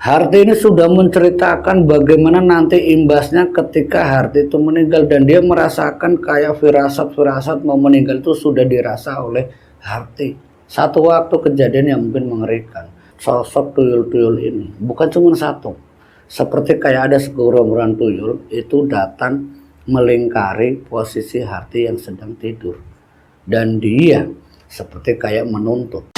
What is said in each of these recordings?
Harti ini sudah menceritakan bagaimana nanti imbasnya ketika Harti itu meninggal, dan dia merasakan kayak firasat-firasat mau meninggal itu sudah dirasa oleh Harti. Satu waktu kejadian yang mungkin mengerikan. Sosok tuyul-tuyul ini bukan cuma satu, seperti kayak ada segerombolan tuyul itu datang melingkari posisi Harti yang sedang tidur, dan dia seperti kayak menuntut.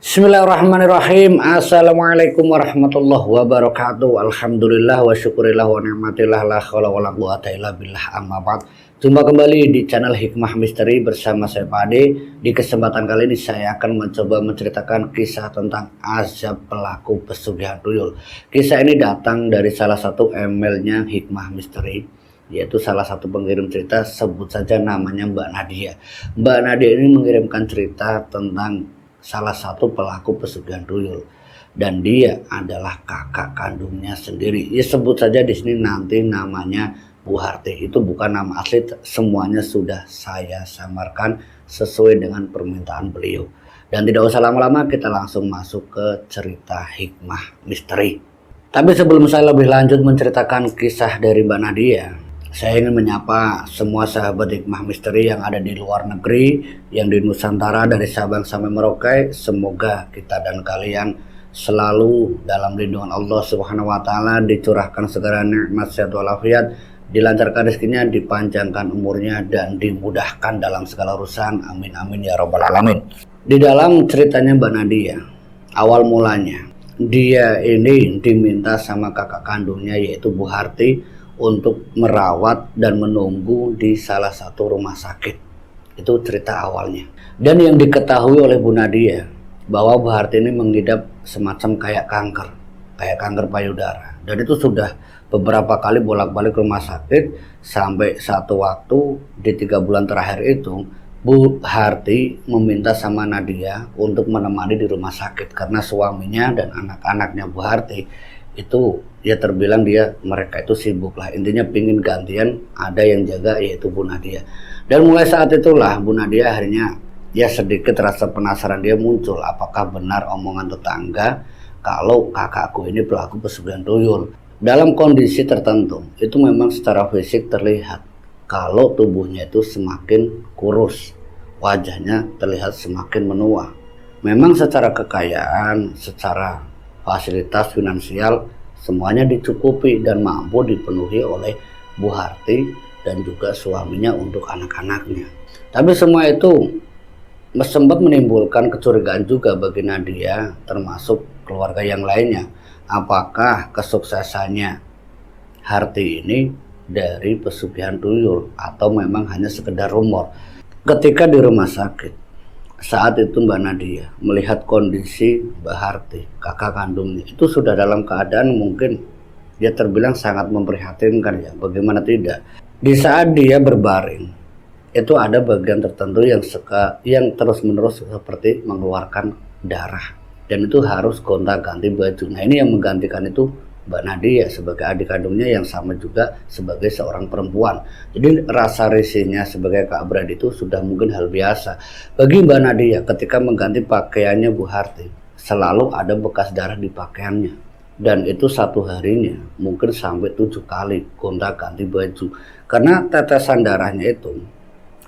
Bismillahirrahmanirrahim. Assalamualaikum warahmatullahi wabarakatuh. Alhamdulillah wa syukurillah wa ni'matillah la haula wala quwata illa billah, amma ba'd. Jumpa kembali di channel Hikmah Misteri bersama saya Pak Ade. Di kesempatan kali ini saya akan mencoba menceritakan kisah tentang azab pelaku pesugihan tuyul. Kisah ini datang dari salah satu emailnya Hikmah Misteri, yaitu salah satu pengirim cerita, sebut saja namanya Mbak Nadia. Mbak Nadia ini mengirimkan cerita tentang salah satu pelaku pesugihan tuyul, dan dia adalah kakak kandungnya sendiri. Ya, sebut saja di sini nanti namanya Bu Harti. Itu bukan nama asli, semuanya sudah saya samarkan sesuai dengan permintaan beliau. Dan tidak usah lama-lama, kita langsung masuk ke cerita Hikmah Misteri. Tapi sebelum saya lebih lanjut menceritakan kisah dari Mbak Nadia, saya ingin menyapa semua sahabat Hikmah Misteri yang ada di luar negeri, yang di Nusantara, dari Sabang sampai Merauke. Semoga kita dan kalian selalu dalam lindungan Allah Subhanahu wa taala, dicurahkan segala nikmat sehat walafiat, dilancarkan rezekinya, dipanjangkan umurnya, dan dimudahkan dalam segala urusan. Amin amin ya rabbal alamin. Di dalam ceritanya Mbak Nadia, awal mulanya dia ini diminta sama kakak kandungnya yaitu Bu Harti untuk merawat dan menunggu di salah satu rumah sakit. Itu cerita awalnya. Dan yang diketahui oleh Bu Nadia bahwa Bu Harti ini mengidap semacam kayak kanker payudara. Dan itu sudah beberapa kali bolak-balik rumah sakit, sampai satu waktu di 3 bulan terakhir itu Bu Harti meminta sama Nadia untuk menemani di rumah sakit karena suaminya dan anak-anaknya Bu Harti itu ya terbilang mereka itu sibuk lah, intinya pingin gantian ada yang jaga, yaitu Bu Nadia. Dan mulai saat itulah Bu Nadia akhirnya ya sedikit rasa penasaran dia muncul, apakah benar omongan tetangga kalau kakakku ini pelaku pesugihan tuyul. Dalam kondisi tertentu itu memang secara fisik terlihat kalau tubuhnya itu semakin kurus, wajahnya terlihat semakin menua. Memang secara kekayaan, secara fasilitas finansial semuanya dicukupi dan mampu dipenuhi oleh Bu Harti dan juga suaminya untuk anak-anaknya. Tapi semua itu sempat menimbulkan kecurigaan juga bagi Nadia, termasuk keluarga yang lainnya. Apakah kesuksesannya Harti ini dari pesugihan tuyul atau memang hanya sekedar rumor? Ketika di rumah sakit, saat itu Mbak Nadia melihat kondisi Mbak Harti, kakak kandungnya, itu sudah dalam keadaan mungkin dia terbilang sangat memprihatinkan ya, bagaimana tidak. Di saat dia berbaring, itu ada bagian tertentu yang terus-menerus seperti mengeluarkan darah, dan itu harus gonta-ganti baju. Nah, ini yang menggantikan itu Mbak Nadia sebagai adik kandungnya yang sama juga sebagai seorang perempuan. Jadi rasa risihnya sebagai kak beradik itu sudah mungkin hal biasa. Bagi Mbak Nadia ketika mengganti pakaiannya Bu Harti, selalu ada bekas darah di pakaiannya. Dan itu satu harinya mungkin sampai 7 kali gonta ganti baju. Karena tetesan darahnya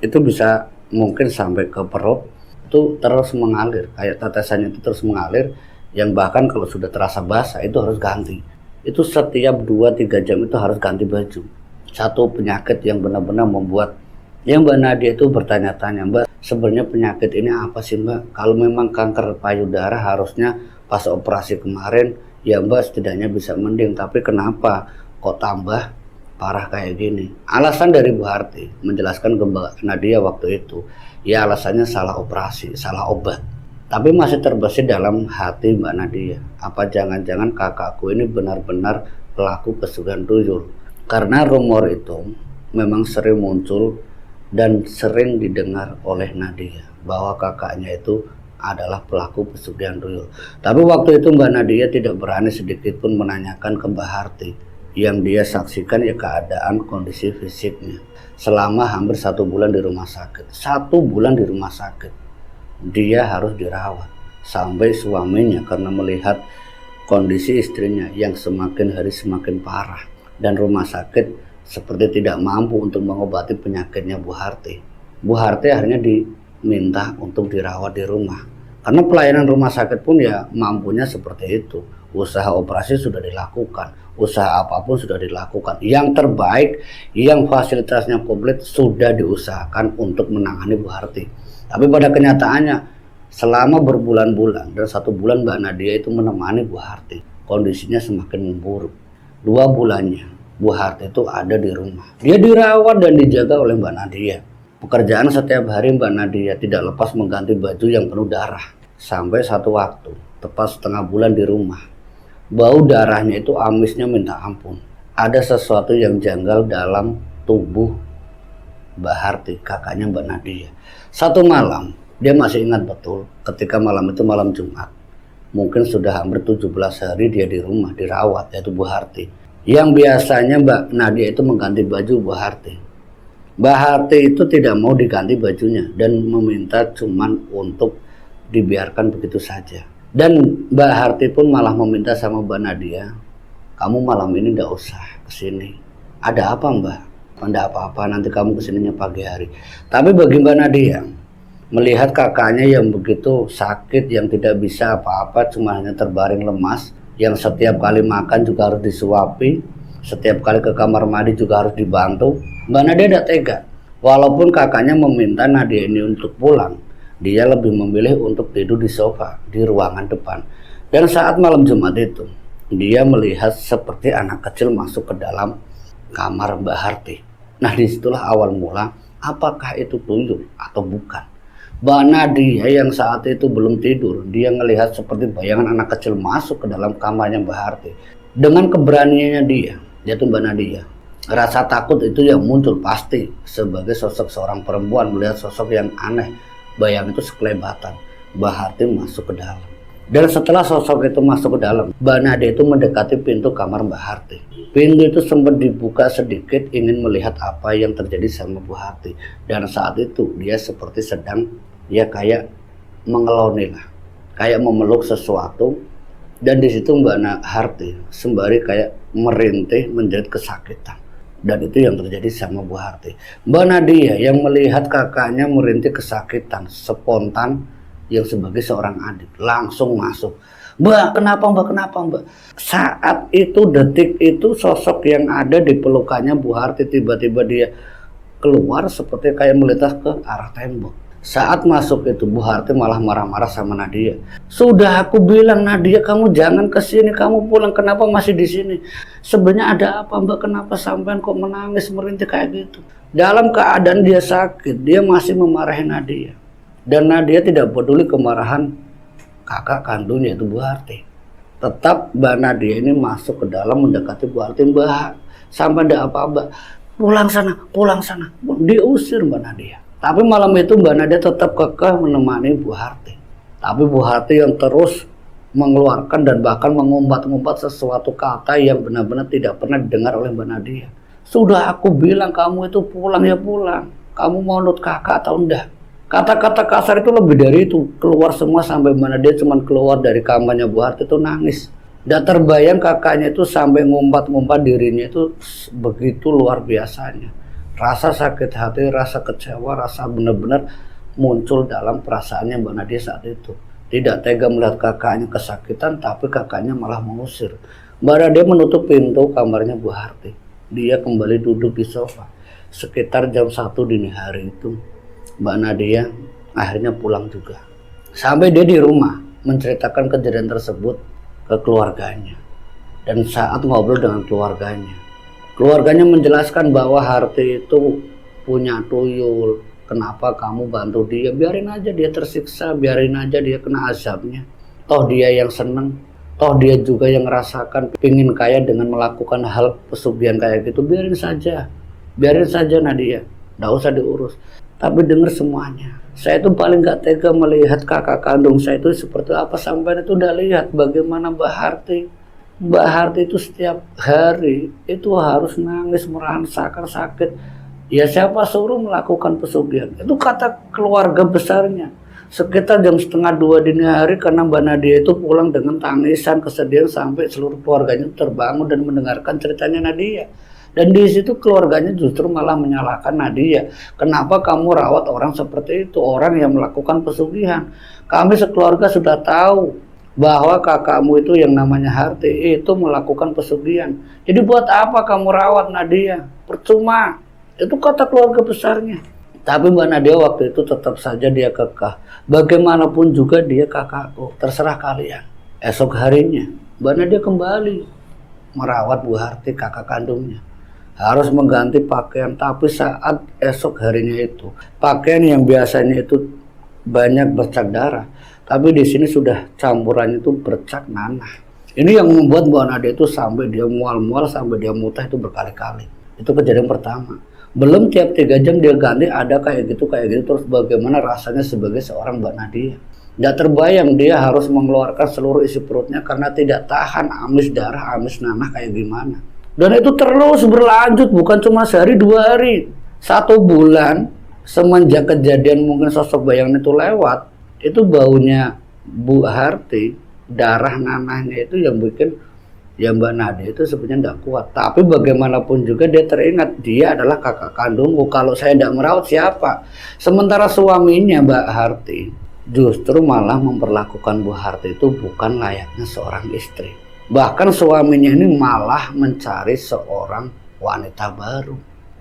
itu bisa mungkin sampai ke perut, itu terus mengalir. Kayak tetesannya itu terus mengalir, yang bahkan kalau sudah terasa basah itu harus ganti. Itu setiap 2-3 jam itu harus ganti baju. Satu penyakit yang benar-benar membuat Mbak Nadia itu bertanya-tanya, Mbak, sebenarnya penyakit ini apa sih Mbak? Kalau memang kanker payudara harusnya pas operasi kemarin ya Mbak setidaknya bisa mending, tapi kenapa kok tambah parah kayak gini? Alasan dari Bu Harti menjelaskan ke Mbak Nadia waktu itu, ya alasannya salah operasi, salah obat. Tapi masih terbesit dalam hati Mbak Nadia, apa jangan-jangan kakakku ini benar-benar pelaku pesugihan tuyul? Karena rumor itu memang sering muncul dan sering didengar oleh Nadia bahwa kakaknya itu adalah pelaku pesugihan tuyul. Tapi waktu itu Mbak Nadia tidak berani sedikit pun menanyakan ke Mbak Harti Yang dia saksikan ya keadaan kondisi fisiknya selama hampir 1 bulan di rumah sakit. 1 bulan di rumah sakit dia harus dirawat, sampai suaminya karena melihat kondisi istrinya yang semakin hari semakin parah dan rumah sakit seperti tidak mampu untuk mengobati penyakitnya Bu Harti. Bu Harti akhirnya diminta untuk dirawat di rumah, karena pelayanan rumah sakit pun ya mampunya seperti itu. Usaha operasi sudah dilakukan, usaha apapun sudah dilakukan, yang terbaik, yang fasilitasnya komplit sudah diusahakan untuk menangani Bu Harti. Tapi pada kenyataannya selama berbulan-bulan dan 1 bulan Mbak Nadia itu menemani Bu Harti, kondisinya semakin memburuk. 2 bulannya Bu Harti itu ada di rumah, dia dirawat dan dijaga oleh Mbak Nadia. Pekerjaan setiap hari Mbak Nadia tidak lepas mengganti baju yang penuh darah. Sampai satu waktu, tepat setengah bulan di rumah, bau darahnya itu amisnya minta ampun. Ada sesuatu yang janggal dalam tubuh Mbak Harti, kakaknya Mbak Nadia. Satu malam, dia masih ingat betul ketika malam itu malam Jumat. Mungkin sudah hampir 17 hari dia di rumah dirawat, yaitu Bu Harti. Yang biasanya Mbak Nadia itu mengganti baju Bu Harti. Mbak Harti itu tidak mau diganti bajunya dan meminta cuman untuk dibiarkan begitu saja. Dan Mbak Harti pun malah meminta sama Mbak Nadia, kamu malam ini tidak usah kesini. Ada apa Mbak? Tidak apa-apa, nanti kamu kesininya pagi hari. Tapi bagi Mbak Nadia, melihat kakaknya yang begitu sakit, yang tidak bisa apa-apa, cuma hanya terbaring lemas, yang setiap kali makan juga harus disuapi, setiap kali ke kamar mandi juga harus dibantu, Mbak Nadia tidak tega. Walaupun kakaknya meminta Nadia ini untuk pulang, dia lebih memilih untuk tidur di sofa di ruangan depan. Dan saat malam Jumat itu, dia melihat seperti anak kecil masuk ke dalam kamar Mbak Harti. Nah, disitulah awal mula apakah itu tuyul atau bukan. Mbak Nadia yang saat itu belum tidur, dia melihat seperti bayangan anak kecil masuk ke dalam kamarnya Mbak Harti. Dengan keberaniannya dia, yaitu Mbak Nadia, rasa takut itu yang muncul pasti sebagai sosok seorang perempuan melihat sosok yang aneh. Bayang itu sekelebatan. Mbak Harti masuk ke dalam. Dan setelah sosok itu masuk ke dalam, Mbak Nadia itu mendekati pintu kamar Mbak Harti. Pintu itu sempat dibuka sedikit ingin melihat apa yang terjadi sama Bu Harti. Dan saat itu dia seperti sedang, ya kayak mengeloni lah, kayak memeluk sesuatu. Dan di situ Mbak Harti sembari kayak merintih menjerit kesakitan. Dan itu yang terjadi sama Bu Harti. Mbak Nadia yang melihat kakaknya merintih kesakitan, spontan yang sebagai seorang adik langsung masuk. Mbak, kenapa Mbak? Kenapa Mbak? Saat itu, detik itu, sosok yang ada di pelukannya Bu Harti tiba-tiba dia keluar seperti kayak melintas ke arah tembok. Saat masuk itu Bu Harti malah marah-marah sama Nadia. Sudah aku bilang Nadia, kamu jangan kesini, kamu pulang, kenapa masih di sini? Sebenarnya ada apa Mbak? Kenapa sampean kok menangis merintih kayak gitu? Dalam keadaan dia sakit, dia masih memarahi Nadia. Dan Nadia tidak peduli kemarahan kakak kandungnya itu Bu Harti. Tetap Mbak Nadia ini masuk ke dalam mendekati Bu Harti. Mbak, sampai ada apa-apa, pulang sana, pulang sana. Diusir Mbak Nadia. Tapi malam itu Mbak Nadia tetap kekeh menemani Bu Harti. Tapi Bu Harti yang terus mengeluarkan dan bahkan mengumpat-ngumpat sesuatu kata yang benar-benar tidak pernah didengar oleh Mbak Nadia. Sudah aku bilang kamu itu pulang ya pulang. Kamu mau nurut kakak atau enggak? Kata-kata kasar itu lebih dari itu. Keluar semua sampai Mbak Nadia cuma keluar dari kamarnya Bu Harti itu nangis. Dan terbayang kakaknya itu sampai ngumpat-ngumpat dirinya itu begitu luar biasanya. Rasa sakit hati, rasa kecewa, rasa benar-benar muncul dalam perasaannya Mbak Nadia saat itu. Tidak tega melihat kakaknya kesakitan, tapi kakaknya malah mengusir. Mbak Nadia menutup pintu kamarnya Bu Harti. Dia kembali duduk di sofa. Sekitar jam 1 dini hari itu, Mbak Nadia akhirnya pulang juga. Sampai dia di rumah menceritakan kejadian tersebut ke keluarganya. Dan saat ngobrol dengan keluarganya menjelaskan bahwa Harti itu punya tuyul. Kenapa kamu bantu dia? Biarin aja dia tersiksa, biarin aja dia kena azabnya. Toh dia yang seneng, toh dia juga yang ngerasakan pingin kaya dengan melakukan hal pesugihan kayak gitu. Biarin saja Nadia, nggak usah diurus. Tapi dengar semuanya. Saya itu paling gak tega melihat kakak kandung saya itu seperti apa. Sampai itu udah lihat bagaimana Mbak Harti Mbak Harti itu setiap hari itu harus nangis merasakan sakit. Ya siapa suruh melakukan pesugihan? Itu kata keluarga besarnya. Sekitar jam setengah 2 dini hari karena Mbak Nadia itu pulang dengan tangisan kesedihan sampai seluruh keluarganya terbangun dan mendengarkan ceritanya Nadia. Dan di situ keluarganya justru malah menyalahkan Nadia. Kenapa kamu rawat orang seperti itu? Orang yang melakukan pesugihan. Kami sekeluarga sudah tahu bahwa kakakmu itu yang namanya Harti itu melakukan pesugihan. Jadi buat apa kamu rawat Nadia? Percuma. Itu kata keluarga besarnya. Tapi Mbak Nadia waktu itu tetap saja dia kekeh. Bagaimanapun juga dia kakakku. Terserah kalian. Esok harinya Mbak Nadia kembali merawat Bu Harti, kakak kandungnya. Harus mengganti pakaian, tapi saat esok harinya itu pakaian yang biasanya itu banyak bercak darah, tapi di sini sudah campurannya itu bercak nanah. Ini yang membuat Mbak Nadia itu sampai dia mual-mual, sampai dia muntah itu berkali-kali. Itu kejadian pertama. Belum tiap 3 jam dia ganti ada kayak gitu terus. Bagaimana rasanya sebagai seorang Mbak Nadia? Tidak terbayang dia harus mengeluarkan seluruh isi perutnya karena tidak tahan amis darah, amis nanah kayak gimana. Dan itu terus berlanjut, bukan cuma sehari 2 hari, 1 bulan semenjak kejadian mungkin sosok bayangan itu lewat. Itu baunya Bu Harti, darah nanahnya itu yang bikin ya Mbak Nadia itu sebenarnya tidak kuat. Tapi bagaimanapun juga dia teringat dia adalah kakak kandungku, kalau saya tidak merawat siapa? Sementara suaminya Mbak Harti justru malah memperlakukan Bu Harti itu bukan layaknya seorang istri. Bahkan suaminya ini malah mencari seorang wanita baru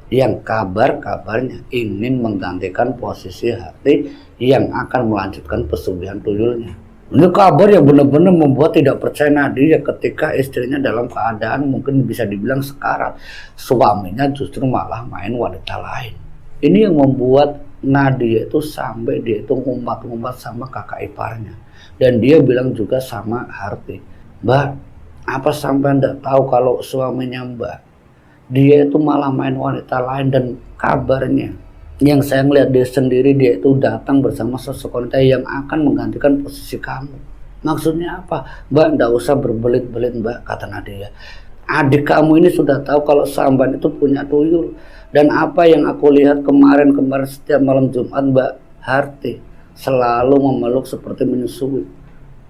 yang kabarnya ingin menggantikan posisi Harti yang akan melanjutkan pesugihan tuyulnya. Ini kabar yang benar-benar membuat tidak percaya Nadia ketika istrinya dalam keadaan mungkin bisa dibilang sekarat. Suaminya justru malah main wanita lain. Ini yang membuat Nadia itu sampai dia itu ngumpat-ngumpat sama kakak iparnya. Dan dia bilang juga sama Harti, Mbak, apa sampai ndak tahu kalau suaminya Mbak dia itu malah main wanita lain, dan kabarnya yang saya ngeliat dia sendiri dia itu datang bersama sosok wanita yang akan menggantikan posisi kamu. Maksudnya apa? Mbak, ndak usah berbelit-belit Mbak, kata Nadia. Adik kamu ini sudah tahu kalau Samban itu punya tuyul, dan apa yang aku lihat kemarin setiap malam Jumat Mbak Harti selalu memeluk seperti menyusui.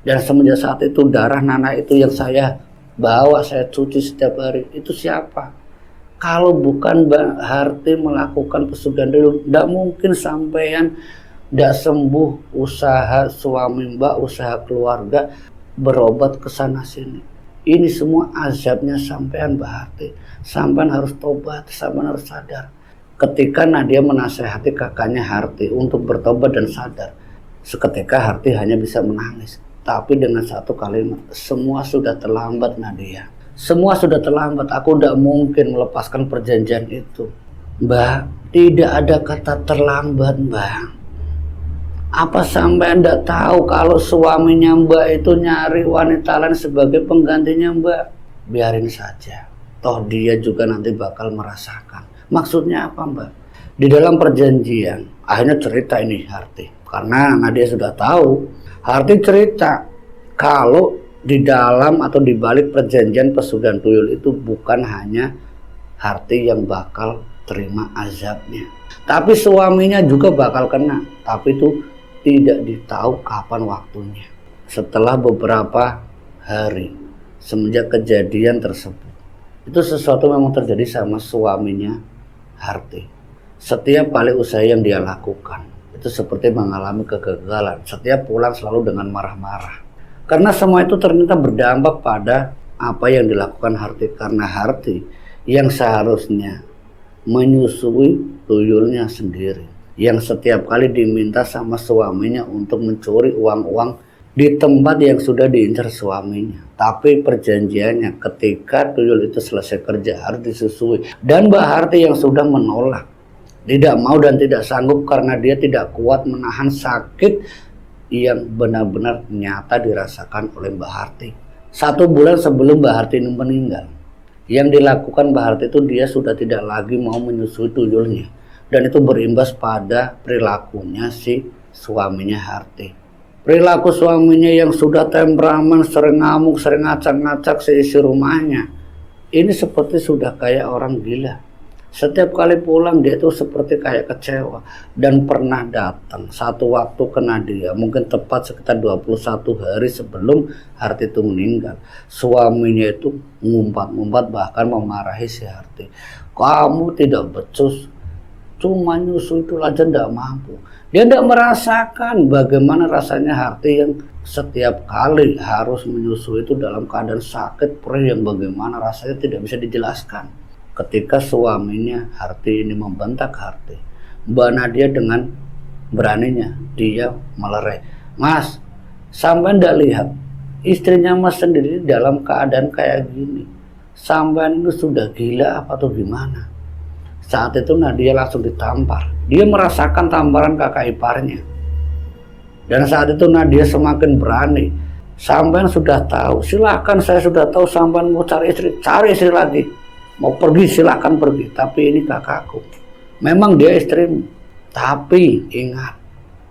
Dan semenjak saat itu darah nanah itu yang saya bawa, saya cuci setiap hari, itu siapa? Kalau bukan Mbak Harti melakukan pesugihan dulu, tidak mungkin sampean tidak sembuh. Usaha suami Mbak, usaha keluarga berobat ke sana sini. Ini semua azabnya sampean Mbak Harti. Sampean harus tobat, sampean harus sadar. Ketika Nadia menasehati kakaknya Harti untuk bertobat dan sadar, seketika Harti hanya bisa menangis. Tapi dengan satu kalimat, semua sudah terlambat Nadia. Semua sudah terlambat, aku tidak mungkin melepaskan perjanjian itu. Mbak, tidak ada kata terlambat Mbak. Apa sampai Anda tahu kalau suaminya Mbak itu nyari wanita lain sebagai penggantinya Mbak? Biarin saja, toh dia juga nanti bakal merasakan. Maksudnya apa Mbak? Di dalam perjanjian, akhirnya cerita ini Harti. Karena Nadia sudah tahu, Harti cerita kalau di dalam atau di balik perjanjian pesugihan tuyul itu bukan hanya Harti yang bakal terima azabnya, tapi suaminya juga bakal kena. Tapi itu tidak ditahu kapan waktunya. Setelah beberapa hari semenjak kejadian tersebut, itu sesuatu memang terjadi sama suaminya Harti. Setiap kali usaha yang dia lakukan itu seperti mengalami kegagalan. Setiap pulang selalu dengan marah-marah. Karena semua itu ternyata berdampak pada apa yang dilakukan Harti. Karena Harti yang seharusnya menyusui tuyulnya sendiri, yang setiap kali diminta sama suaminya untuk mencuri uang-uang di tempat yang sudah diincar suaminya. Tapi perjanjiannya ketika tuyul itu selesai kerja harus disusui. Dan Mbak Harti yang sudah menolak, tidak mau dan tidak sanggup karena dia tidak kuat menahan sakit yang benar-benar nyata dirasakan oleh Mbak Harti. 1 bulan sebelum Mbak Harti ini meninggal, yang dilakukan Mbak Harti itu dia sudah tidak lagi mau menyusui tuyulnya. Dan itu berimbas pada perilakunya si suaminya Harti. Perilaku suaminya yang sudah temperamen, sering ngamuk, sering ngacak-ngacak seisi rumahnya, ini seperti sudah kayak orang gila. Setiap kali pulang dia tuh seperti kayak kecewa. Dan pernah datang satu waktu ke Nadia, mungkin tepat sekitar 21 hari sebelum Harti itu meninggal. Suaminya itu ngumpat-ngumpat, bahkan memarahi si Harti. Kamu tidak becus, cuma nyusu itu aja tidak mampu. Dia tidak merasakan bagaimana rasanya Harti yang setiap kali harus menyusui itu dalam keadaan sakit perih yang bagaimana rasanya tidak bisa dijelaskan. Ketika suaminya Harti ini membentak Harti, Mbak Nadia dengan beraninya dia melerai. Mas, sampai ndak lihat istrinya Mas sendiri dalam keadaan kayak gini. Sampai itu sudah gila apa tuh gimana? Saat itu Nadia langsung ditampar. Dia merasakan tamparan kakak iparnya. Dan saat itu Nadia semakin berani. Sampean sudah tahu, silakan, saya sudah tahu sampean mau cari istri lagi. Mau pergi silakan pergi, tapi ini kakakku. Memang dia istrimu. Tapi ingat,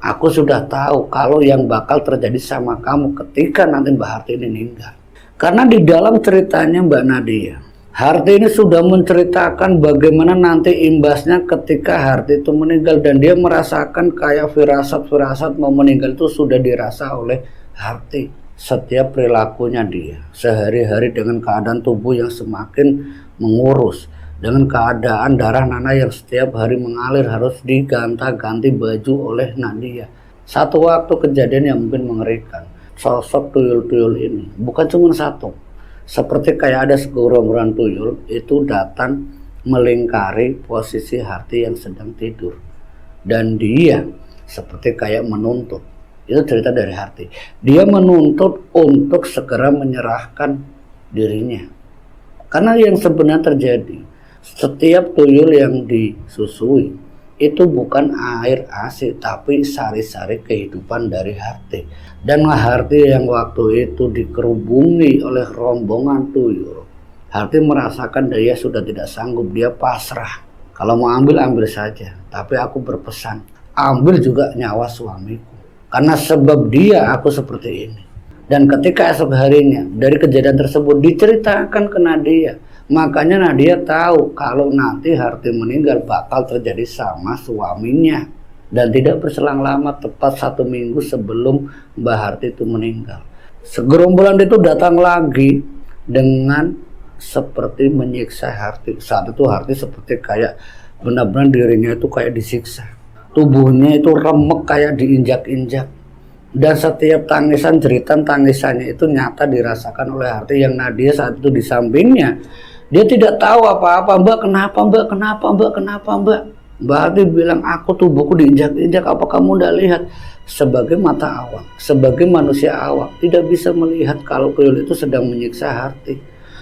aku sudah tahu kalau yang bakal terjadi sama kamu ketika nanti Mbak Harti ini meninggal. Karena di dalam ceritanya Mbak Nadia, Harti ini sudah menceritakan bagaimana nanti imbasnya ketika Harti itu meninggal, dan dia merasakan kayak firasat-firasat mau meninggal itu sudah dirasa oleh Harti. Setiap perilakunya dia sehari-hari dengan keadaan tubuh yang semakin mengurus, dengan keadaan darah Nana yang setiap hari mengalir harus diganti baju oleh Nadia. Satu waktu kejadian yang mungkin mengerikan, sosok tuyul-tuyul ini bukan cuma satu. Seperti kayak ada segerombolan tuyul itu datang melingkari posisi Harti yang sedang tidur. Dan dia seperti kayak menuntut. Itu cerita dari Harti. Dia menuntut untuk segera menyerahkan dirinya. Karena yang sebenarnya terjadi, setiap tuyul yang disusui itu bukan air ASI, tapi sari-sari kehidupan dari Harti. Dan Harti yang waktu itu dikerubungi oleh rombongan tuyul, Harti merasakan dia sudah tidak sanggup, dia pasrah. Kalau mau ambil saja, tapi aku berpesan, ambil juga nyawa suamiku. Karena sebab dia aku seperti ini. Dan ketika esok harinya dari kejadian tersebut diceritakan ke Nadia, makanya Nadia tahu kalau nanti Harti meninggal bakal terjadi sama suaminya. Dan tidak berselang lama, tepat 1 minggu sebelum Mbak Harti itu meninggal, segerombolan itu datang lagi dengan seperti menyiksa Harti. Saat itu Harti seperti kayak benar-benar dirinya itu kayak disiksa. Tubuhnya itu remek kayak diinjak-injak. Dan setiap tangisan, jeritan tangisannya itu nyata dirasakan oleh Harti yang Nadia saat itu di sampingnya. Dia tidak tahu apa-apa. Mbak, kenapa Mbak? Kenapa Mbak? Kenapa Mbak? Mbak Harti bilang, aku tubuhku diinjak-injak, apa kamu tidak lihat? Sebagai mata awam, sebagai manusia awam, tidak bisa melihat kalau tuyul itu sedang menyiksa Harti.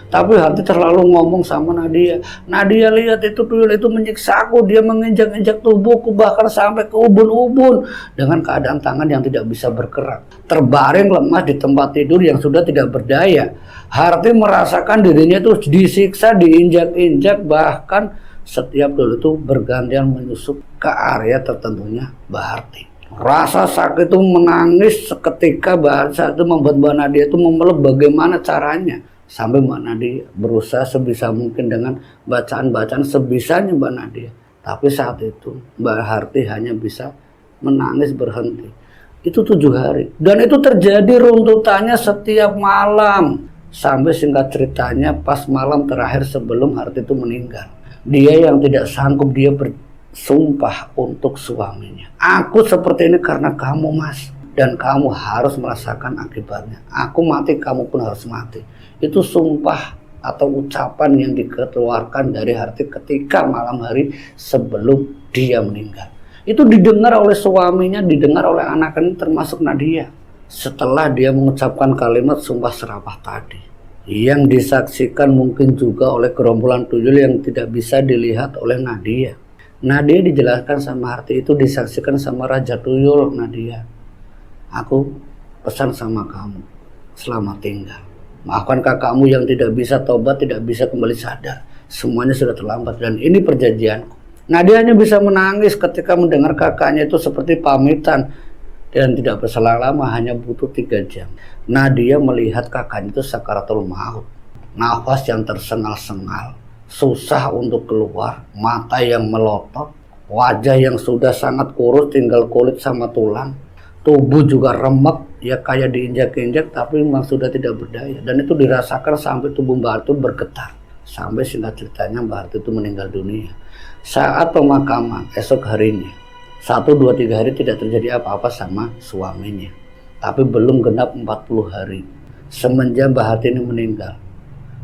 Tapi Harti terlalu ngomong sama Nadia. Nadia, lihat itu tuyul itu menyiksa aku, dia menginjak-injak tubuhku bahkan sampai ke ubun-ubun dengan keadaan tangan yang tidak bisa bergerak, terbaring lemas di tempat tidur yang sudah tidak berdaya. Harti merasakan dirinya itu disiksa, diinjak-injak, bahkan setiap tuyul itu bergantian menyusup ke area tertentunya Mbak Harti. Rasa sakit itu menangis seketika. Saat itu membuat Mbak Nadia itu memeluk bagaimana caranya. Sampai Mbak Nadia berusaha sebisa mungkin dengan bacaan-bacaan sebisanya Mbak Nadia. Tapi saat itu Mbak Harti hanya bisa menangis berhenti. Itu 7 hari. Dan itu terjadi runtutannya setiap malam. Sampai singkat ceritanya pas malam terakhir sebelum Harti itu meninggal, dia yang tidak sanggup, dia bersumpah untuk suaminya. Aku seperti ini karena kamu Mas. Dan kamu harus merasakan akibatnya. Aku mati, kamu pun harus mati. Itu sumpah atau ucapan yang dikeluarkan dari Harti ketika malam hari sebelum dia meninggal. Itu didengar oleh suaminya, didengar oleh anaknya termasuk Nadia. Setelah dia mengucapkan kalimat sumpah serapah tadi, yang disaksikan mungkin juga oleh gerombolan tuyul yang tidak bisa dilihat oleh Nadia. Nadia dijelaskan sama Harti itu disaksikan sama Raja Tuyul. Nadia, aku pesan sama kamu, selamat tinggal. Maafkan kakakmu yang tidak bisa tobat, tidak bisa kembali sadar. Semuanya sudah terlambat dan ini perjanjianku. Nadia hanya bisa menangis ketika mendengar kakaknya itu seperti pamitan. dan tidak berselang lama, hanya butuh 3 jam. Nadia melihat kakaknya itu sakaratul maut, nafas yang tersengal-sengal, susah untuk keluar, mata yang melotot, wajah yang sudah sangat kurus tinggal kulit sama tulang, tubuh juga remek, ya kayak diinjak-injak tapi memang sudah tidak berdaya. Dan itu dirasakan sampai tubuh Mbak Harti bergetar. Sampai singkat ceritanya Mbak Harti itu meninggal dunia. Saat pemakaman esok harinya, 1, 2, 3 hari tidak terjadi apa-apa sama suaminya. Tapi belum genap 40 hari semenjak Mbak Harti ini meninggal.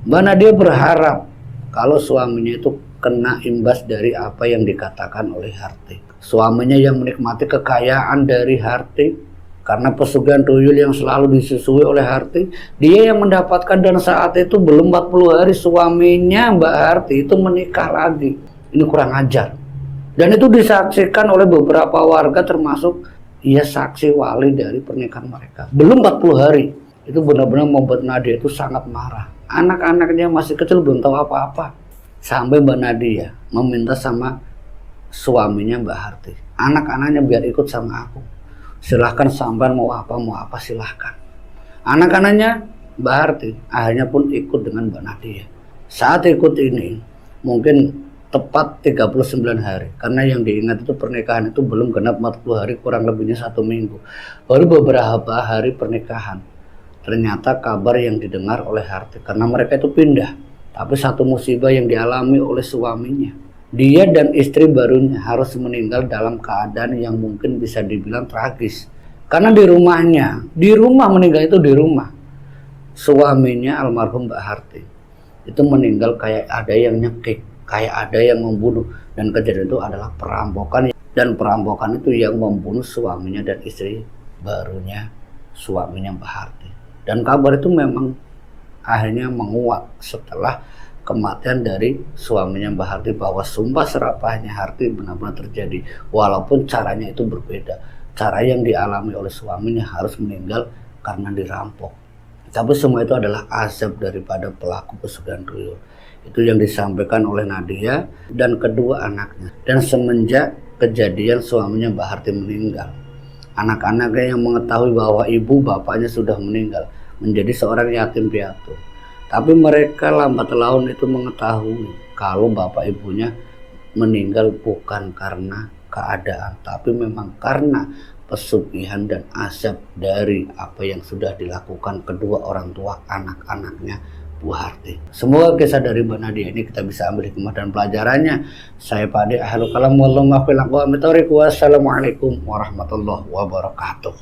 Mbak Nadia berharap kalau suaminya itu kena imbas dari apa yang dikatakan oleh Harti. Suaminya yang menikmati kekayaan dari Harti karena pesugihan tuyul yang selalu disusui oleh Harti, dia yang mendapatkan. Dan saat itu belum 40 hari suaminya Mbak Harti itu menikah lagi. Ini kurang ajar. Dan itu disaksikan oleh beberapa warga, termasuk ia saksi wali dari pernikahan mereka. Belum 40 hari. Itu benar-benar membuat Nadia itu sangat marah. Anak-anaknya masih kecil, belum tahu apa-apa. Sampai Mbak Nadia meminta sama suaminya Mbak Harti, anak-anaknya biar ikut sama aku. Silahkan sampean mau apa silahkan. Anak-anaknya Mbak Harti akhirnya pun ikut dengan Mbak Nadia. Saat ikut ini mungkin tepat 39 hari. Karena yang diingat itu pernikahan itu belum genap 40 hari, kurang lebihnya 1 minggu. Baru beberapa hari pernikahan, ternyata kabar yang didengar oleh Harti, karena mereka itu pindah. Tapi satu musibah yang dialami oleh suaminya. Dia dan istri barunya harus meninggal dalam keadaan yang mungkin bisa dibilang tragis. Karena di rumah meninggal itu di rumah. Suaminya almarhum Mbak Harti itu meninggal kayak ada yang nyekik, kayak ada yang membunuh. Dan kejadian itu adalah perampokan. Dan perampokan itu yang membunuh suaminya dan istri barunya suaminya Mbak Harti. Dan kabar itu memang akhirnya menguat setelah kematian dari suaminya Mbak Harti, bahwa sumpah serapahnya Harti benar-benar terjadi, walaupun caranya itu berbeda. Cara yang dialami oleh suaminya harus meninggal karena dirampok. Tapi semua itu adalah azab daripada pelaku pesugihan tuyul. Itu yang disampaikan oleh Nadia dan kedua anaknya. Dan semenjak kejadian suaminya Mbak Harti meninggal, anak-anaknya yang mengetahui bahwa ibu bapaknya sudah meninggal menjadi seorang yatim piatu. Tapi mereka lambat laun itu mengetahui kalau bapak ibunya meninggal bukan karena keadaan, tapi memang karena pesugihan dan azab dari apa yang sudah dilakukan kedua orang tua anak-anaknya Bu Harti. Semoga kisah dari Mbak Nadia ini kita bisa ambil hikmah dan pelajarannya. Saya Pak Ade, akhirul kalam, wassalamualaikum warahmatullahi wabarakatuh.